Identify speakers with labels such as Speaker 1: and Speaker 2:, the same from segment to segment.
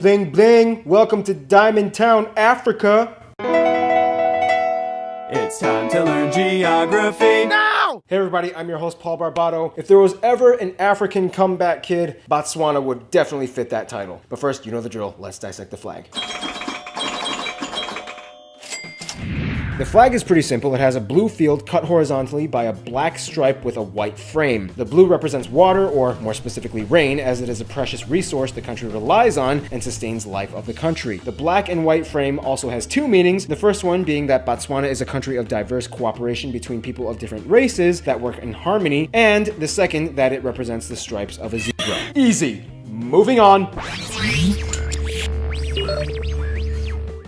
Speaker 1: Bling bling, welcome to Diamond Town, Africa.
Speaker 2: It's time to learn geography now!
Speaker 1: Hey everybody, I'm your host Paul Barbato. If there was ever an African comeback kid, Botswana would definitely fit that title. But first, you know the drill, let's dissect the flag. The flag is pretty simple. It has a blue field cut horizontally by a black stripe with a white frame. The blue represents water, or more specifically rain, as it is a precious resource the country relies on and sustains life of the country. The black and white frame also has two meanings, the first one being that Botswana is a country of diverse cooperation between people of different races that work in harmony, and the second that it represents the stripes of a zebra. Easy. Moving on.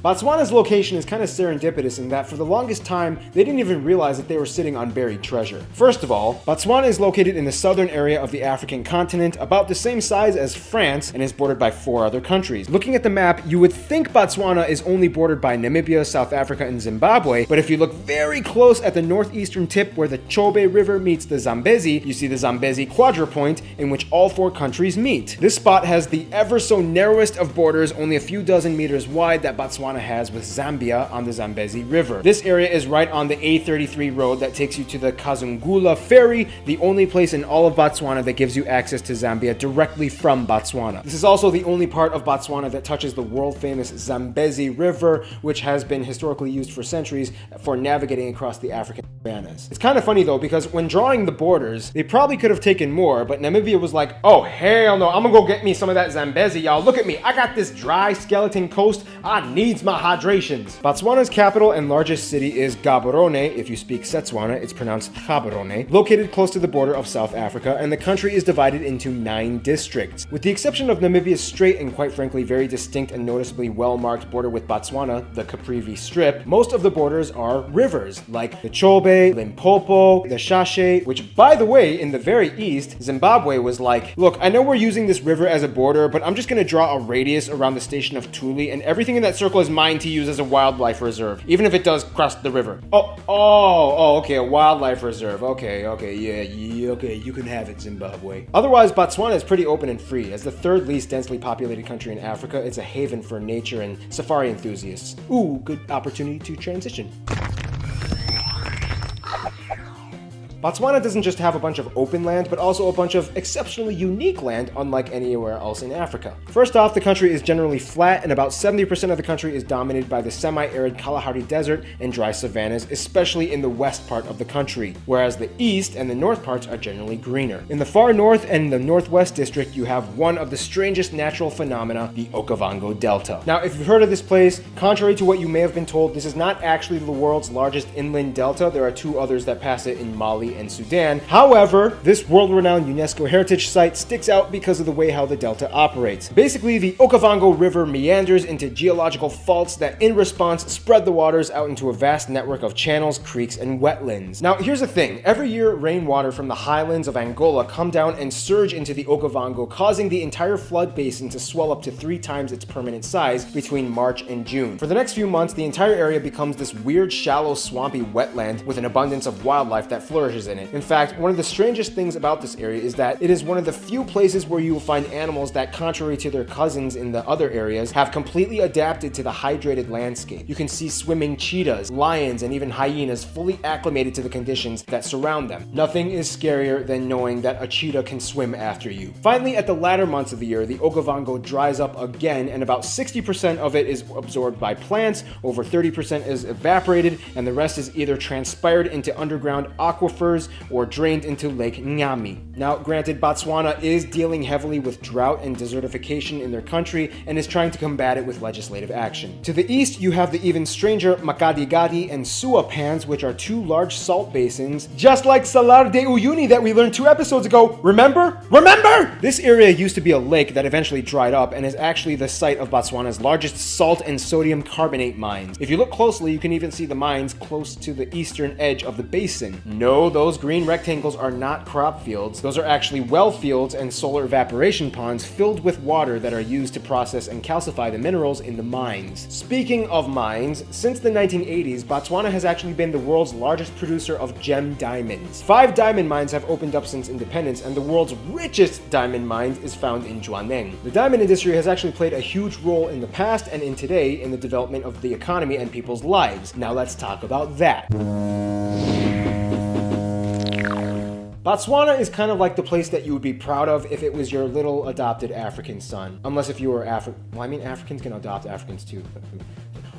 Speaker 1: Botswana's location is kind of serendipitous in that for the longest time, they didn't even realize that they were sitting on buried treasure. First of all, Botswana is located in the southern area of the African continent, about the same size as France, and is bordered by 4 other countries. Looking at the map, you would think Botswana is only bordered by Namibia, South Africa, and Zimbabwe, but if you look very close at the northeastern tip where the Chobe River meets the Zambezi, you see the Zambezi quadrupoint in which all 4 countries meet. This spot has the ever so narrowest of borders, only a few dozen meters wide, that Botswana has with Zambia on the Zambezi River. This area is right on the A33 road that takes you to the Kazungula Ferry, the only place in all of Botswana that gives you access to Zambia directly from Botswana. This is also the only part of Botswana that touches the world-famous Zambezi River, which has been historically used for centuries for navigating across the African savannas. It's kind of funny though, because when drawing the borders, they probably could have taken more, but Namibia was like, oh hell no, I'm gonna go get me some of that Zambezi, y'all. Look at me, I got this dry skeleton coast, I needs my hydrations. Botswana's capital and largest city is Gaborone. If you speak Setswana, it's pronounced Gaborone, located close to the border of South Africa, and the country is divided into 9 districts. With the exception of Namibia's straight and quite frankly very distinct and noticeably well-marked border with Botswana, the Caprivi Strip, most of the borders are rivers, like the Chobe, Limpopo, the Shashe, which by the way, in the very east, Zimbabwe was like, look, I know we're using this river as a border, but I'm just gonna draw a radius around the station of Tuli, and everything in that circle is mine to use as a wildlife reserve, even if it does cross the river. Okay, a wildlife reserve. Okay, you can have it, Zimbabwe. Otherwise, Botswana is pretty open and free. As the 3rd least densely populated country in Africa, it's a haven for nature and safari enthusiasts. Ooh, good opportunity to transition. Botswana doesn't just have a bunch of open land, but also a bunch of exceptionally unique land, unlike anywhere else in Africa. First off, the country is generally flat, and about 70% of the country is dominated by the semi-arid Kalahari Desert and dry savannas, especially in the west part of the country, whereas the east and the north parts are generally greener. In the far north and the northwest district, you have one of the strangest natural phenomena, the Okavango Delta. Now, if you've heard of this place, contrary to what you may have been told, this is not actually the world's largest inland delta. There are 2 others that pass it in Mali and Sudan. However, this world-renowned UNESCO heritage site sticks out because of the way how the delta operates. Basically, the Okavango River meanders into geological faults that in response spread the waters out into a vast network of channels, creeks, and wetlands. Now, here's the thing. Every year, rainwater from the highlands of Angola come down and surge into the Okavango, causing the entire flood basin to swell up to 3 times its permanent size between March and June. For the next few months, the entire area becomes this weird, shallow, swampy wetland with an abundance of wildlife that flourishes in it. In fact, one of the strangest things about this area is that it is one of the few places where you will find animals that, contrary to their cousins in the other areas, have completely adapted to the hydrated landscape. You can see swimming cheetahs, lions, and even hyenas fully acclimated to the conditions that surround them. Nothing is scarier than knowing that a cheetah can swim after you. Finally, at the latter months of the year, the Okavango dries up again, and about 60% of it is absorbed by plants, over 30% is evaporated, and the rest is either transpired into underground aquifers or drained into Lake Nyami. Now, granted, Botswana is dealing heavily with drought and desertification in their country and is trying to combat it with legislative action. To the east, you have the even stranger Makadi-Gadi and Suapans, which are 2 large salt basins, just like Salar de Uyuni that we learned 2 episodes ago. Remember? This area used to be a lake that eventually dried up and is actually the site of Botswana's largest salt and sodium carbonate mines. If you look closely, you can even see the mines close to the eastern edge of the basin. No, those those green rectangles are not crop fields. Those are actually well fields and solar evaporation ponds filled with water that are used to process and calcify the minerals in the mines. Speaking of mines, since the 1980s, Botswana has actually been the world's largest producer of gem diamonds. 5 diamond mines have opened up since independence, and the world's richest diamond mine is found in Jwaneng. The diamond industry has actually played a huge role in the past and in today in the development of the economy and people's lives. Now let's talk about that. Botswana is kind of like the place that you would be proud of if it was your little adopted African son. Unless if you were Africans can adopt Africans too.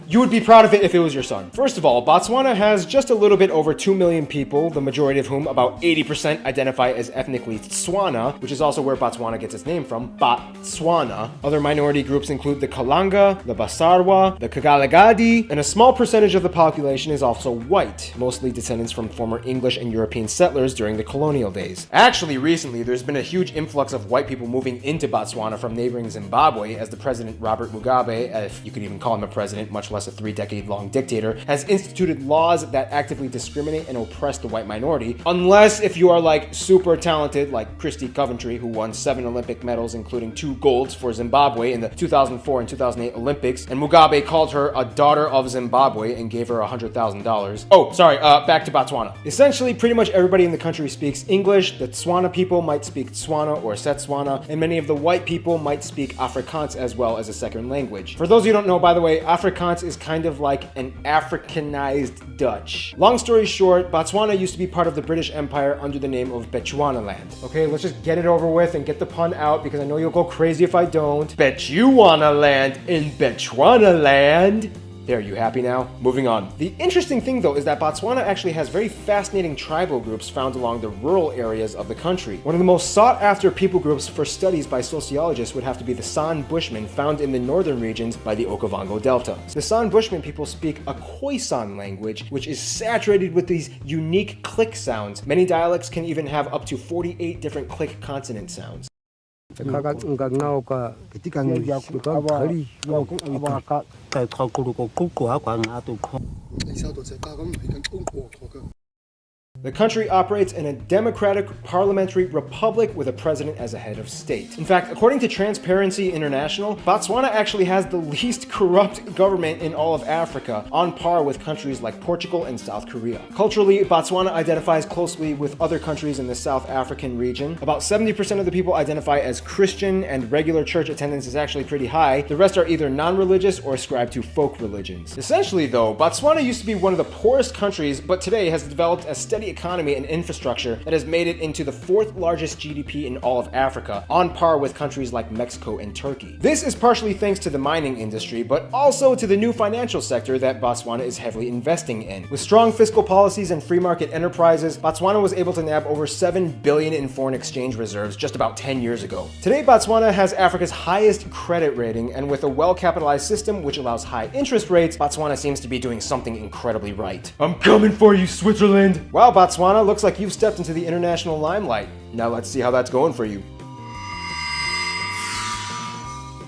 Speaker 1: You would be proud of it if it was your son. First of all, Botswana has just a little bit over 2 million people, the majority of whom, about 80%, identify as ethnically Tswana, which is also where Botswana gets its name from, Botswana. Other minority groups include the Kalanga, the Basarwa, the Kagalagadi, and a small percentage of the population is also white, mostly descendants from former English and European settlers during the colonial days. Actually, recently, there's been a huge influx of white people moving into Botswana from neighboring Zimbabwe as the president Robert Mugabe, if you could even call him a president, much less a 3-decade-long dictator, has instituted laws that actively discriminate and oppress the white minority, unless if you are like super talented, like Christy Coventry, who won 7 Olympic medals, including 2 golds for Zimbabwe in the 2004 and 2008 Olympics, and Mugabe called her a daughter of Zimbabwe and gave her $100,000. Oh, sorry, back to Botswana. Essentially, pretty much everybody in the country speaks English. The Tswana people might speak Tswana or Setswana, and many of the white people might speak Afrikaans as well as a second language. For those of you who don't know, by the way, Afrikaans is kind of like an Africanized Dutch. Long story short, Botswana used to be part of the British Empire under the name of Bechuanaland. Okay, let's just get it over with and get the pun out because I know you'll go crazy if I don't. Bechuanaland in Bechuanaland. There, you happy now? Moving on. The interesting thing though is that Botswana actually has very fascinating tribal groups found along the rural areas of the country. One of the most sought after people groups for studies by sociologists would have to be the San Bushmen found in the northern regions by the Okavango Delta. The San Bushmen people speak a Khoisan language which is saturated with these unique click sounds. Many dialects can even have up to 48 different click consonant sounds.
Speaker 3: The
Speaker 1: country operates in a democratic parliamentary republic with a president as a head of state. In fact, according to Transparency International, Botswana actually has the least corrupt government in all of Africa, on par with countries like Portugal and South Korea. Culturally, Botswana identifies closely with other countries in the South African region. About 70% of the people identify as Christian, and regular church attendance is actually pretty high. The rest are either non-religious or ascribe to folk religions. Essentially though, Botswana used to be one of the poorest countries, but today has developed a steady economy and infrastructure that has made it into the 4th largest GDP in all of Africa, on par with countries like Mexico and Turkey. This is partially thanks to the mining industry, but also to the new financial sector that Botswana is heavily investing in. With strong fiscal policies and free market enterprises, Botswana was able to nab over $7 billion in foreign exchange reserves just about 10 years ago. Today, Botswana has Africa's highest credit rating, and with a well-capitalized system which allows high interest rates, Botswana seems to be doing something incredibly right. I'm coming for you, Switzerland! Wow, Botswana, looks like you've stepped into the international limelight. Now let's see how that's going for you.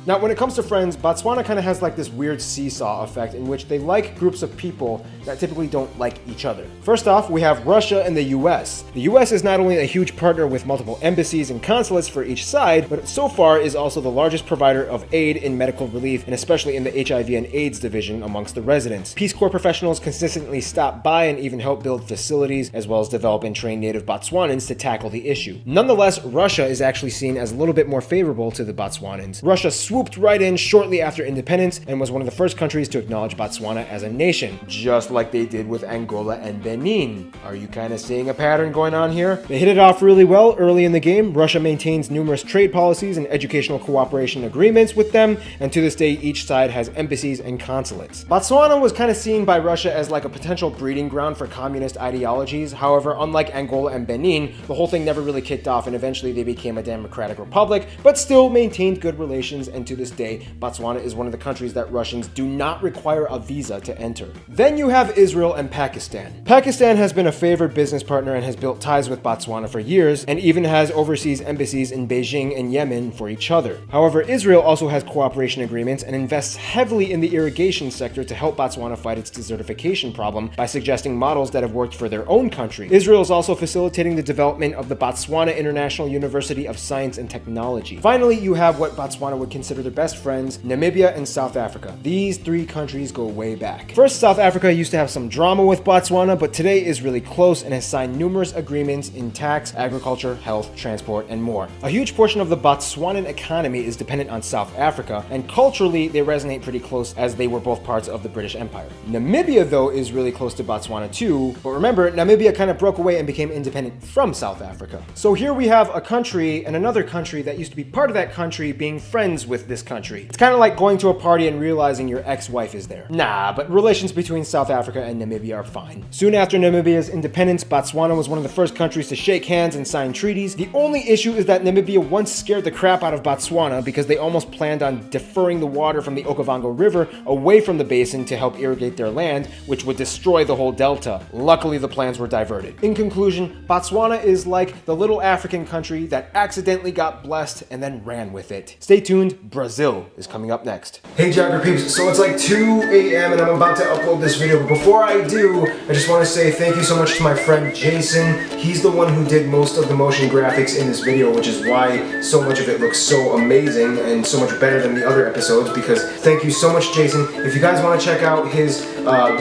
Speaker 1: Now, when it comes to friends, Botswana kind of has like this weird seesaw effect in which they like groups of people that typically don't like each other. First off, we have Russia and the US. The US is not only a huge partner with multiple embassies and consulates for each side, but so far is also the largest provider of aid in medical relief, and especially in the HIV and AIDS division amongst the residents. Peace Corps professionals consistently stop by and even help build facilities, as well as develop and train native Botswanans to tackle the issue. Nonetheless, Russia is actually seen as a little bit more favorable to the Botswanans. Russia swooped right in shortly after independence and was one of the first countries to acknowledge Botswana as a nation, just like they did with Angola and Benin. Are you kind of seeing a pattern going on here? They hit it off really well early in the game. Russia maintains numerous trade policies and educational cooperation agreements with them, and to this day each side has embassies and consulates. Botswana was kind of seen by Russia as like a potential breeding ground for communist ideologies. However, unlike Angola and Benin, the whole thing never really kicked off, and eventually they became a democratic republic, but still maintained good relations and to this day, Botswana is one of the countries that Russians do not require a visa to enter. Then you have Israel and Pakistan. Pakistan has been a favored business partner and has built ties with Botswana for years, and even has overseas embassies in Beijing and Yemen for each other. However, Israel also has cooperation agreements and invests heavily in the irrigation sector to help Botswana fight its desertification problem by suggesting models that have worked for their own country. Israel is also facilitating the development of the Botswana International University of Science and Technology. Finally, you have what Botswana would consider their best friends, Namibia and South Africa. These three countries go way back. First, South Africa used to have some drama with Botswana, but today is really close and has signed numerous agreements in tax, agriculture, health, transport, and more. A huge portion of the Botswanan economy is dependent on South Africa, and culturally they resonate pretty close as they were both parts of the British Empire. Namibia, though, is really close to Botswana too, but remember, Namibia kind of broke away and became independent from South Africa. So here we have a country and another country that used to be part of that country being friends with this country. It's kind of like going to a party and realizing your ex-wife is there. Nah, but relations between South Africa and Namibia are fine. Soon after Namibia's independence, Botswana was one of the first countries to shake hands and sign treaties. The only issue is that Namibia once scared the crap out of Botswana because they almost planned on deferring the water from the Okavango River away from the basin to help irrigate their land, which would destroy the whole delta. Luckily, the plans were diverted. In conclusion, Botswana is like the little African country that accidentally got blessed and then ran with it. Stay tuned, Brazil is coming up next. Hey Geography peeps, so it's like 2 a.m. and I'm about to upload this video, but before I do, I just want to say thank you so much to my friend Jason. He's the one who did most of the motion graphics in this video, which is why so much of it looks so amazing and so much better than the other episodes, because thank you so much, Jason. If you guys want to check out his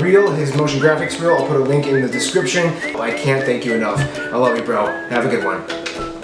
Speaker 1: reel, his motion graphics reel, I'll put a link in the description. I can't thank you enough. I love you, bro. Have a good one.